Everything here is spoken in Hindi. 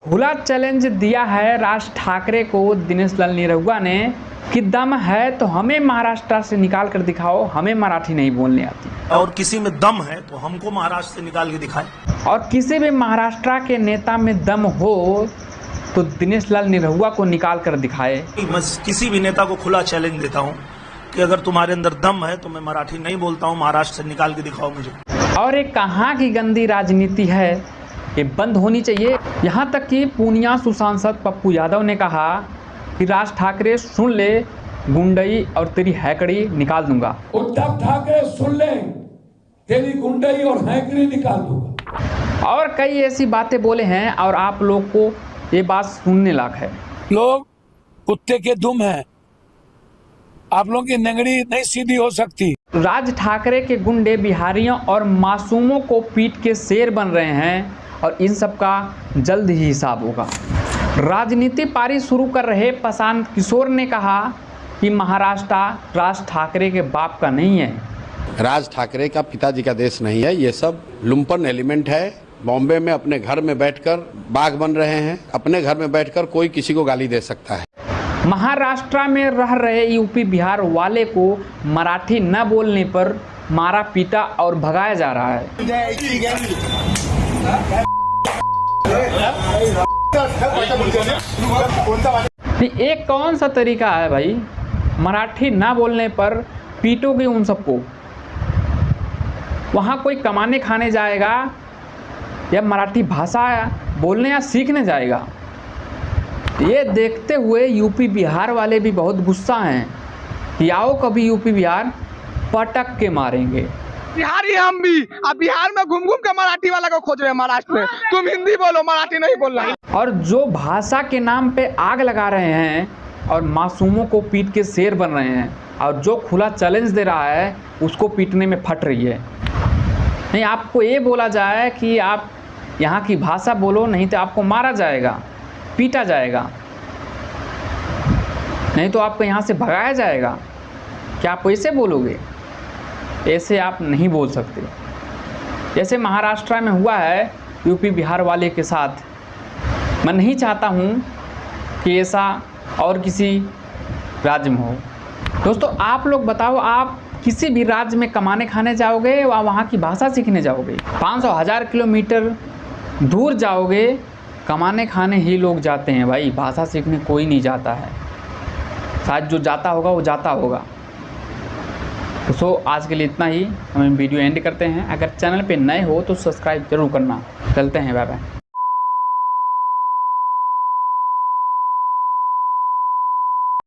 खुला चैलेंज दिया है राज ठाकरे को दिनेश लाल निरहुआ ने कि दम है तो हमें महाराष्ट्र से निकाल कर दिखाओ, हमें मराठी नहीं बोलने आती। और किसी में दम है तो हमको महाराष्ट्र से निकाल के दिखाए। और किसी भी महाराष्ट्र के नेता में दम हो तो दिनेश लाल निरहुआ को निकाल कर दिखाए। मैं किसी भी नेता को खुला चैलेंज देता हूँ कि अगर तुम्हारे अंदर दम है तो मैं मराठी नहीं बोलता हूँ, महाराष्ट्र से निकाल के दिखाओ मुझे। और ये कहाँ की गंदी राजनीति है, ये बंद होनी चाहिए। यहाँ तक कि पूर्णिया सांसद पप्पू यादव ने कहा कि राज ठाकरे सुन ले, गुंडई और तेरी हैकड़ी निकाल दूंगा। उद्धव ठाकरे सुन ले, तेरी गुंडई और हैकड़ी निकाल दूंगा। और कई ऐसी बातें बोले हैं और आप लोग को ये बात सुनने लायक है। लोग कुत्ते के दुम हैं, आप लोगों की नंगड़ी नहीं सीधी हो सकती। राज ठाकरे के गुंडे बिहारियों और मासूमों को पीट के शेर बन रहे हैं और इन सब का जल्द ही हिसाब होगा। राजनीति पारी शुरू कर रहे प्रशांत किशोर ने कहा कि महाराष्ट्र राज ठाकरे के बाप का नहीं है, राज ठाकरे का पिताजी का देश नहीं है। ये सब लुम्पन एलिमेंट है। बॉम्बे में अपने घर में बैठकर बाघ बन रहे हैं। अपने घर में बैठकर कोई किसी को गाली दे सकता है। महाराष्ट्र में रह रहे यूपी बिहार वाले को मराठी न बोलने पर मारा पीटा और भगाया जा रहा है। एक कौन सा तरीका है भाई, मराठी ना बोलने पर पीटोगे उन सबको? वहाँ कोई कमाने खाने जाएगा या मराठी भाषा बोलने या सीखने जाएगा? ये देखते हुए यूपी बिहार वाले भी बहुत गुस्सा हैं कि आओ कभी यूपी बिहार पटक के मारेंगे। बिहारी हम भी, अब बिहार में घूम घूम के मराठी वाला को खोज रहे हैं महाराष्ट्र में। तुम हिंदी बोलो, मराठी नहीं बोल रहा। और जो भाषा के नाम पे आग लगा रहे हैं और मासूमों को पीट के शेर बन रहे हैं और जो खुला चैलेंज दे रहा है उसको पीटने में फट रही है। नहीं, आपको ये बोला जाए कि आप यहाँ की भाषा बोलो, नहीं तो आपको मारा जाएगा, पीटा जाएगा, नहीं तो आपको यहाँ से भगाया जाएगा। क्या आप ऐसे बोलोगे? ऐसे आप नहीं बोल सकते। जैसे महाराष्ट्र में हुआ है यूपी बिहार वाले के साथ। मैं नहीं चाहता हूँ कि ऐसा और किसी राज्य में हो। दोस्तों आप लोग बताओ, आप किसी भी राज्य में कमाने खाने जाओगे या वहाँ की भाषा सीखने जाओगे? 500,000 किलोमीटर दूर जाओगे, कमाने खाने ही लोग जाते हैं भाई, भाषा सीखने कोई नहीं जाता है। शायद जो जाता होगा वो जाता होगा। तो आज के लिए इतना ही, हम वीडियो एंड करते हैं। अगर चैनल पे नए हो तो सब्सक्राइब जरूर करना। चलते हैं, बाय बाय।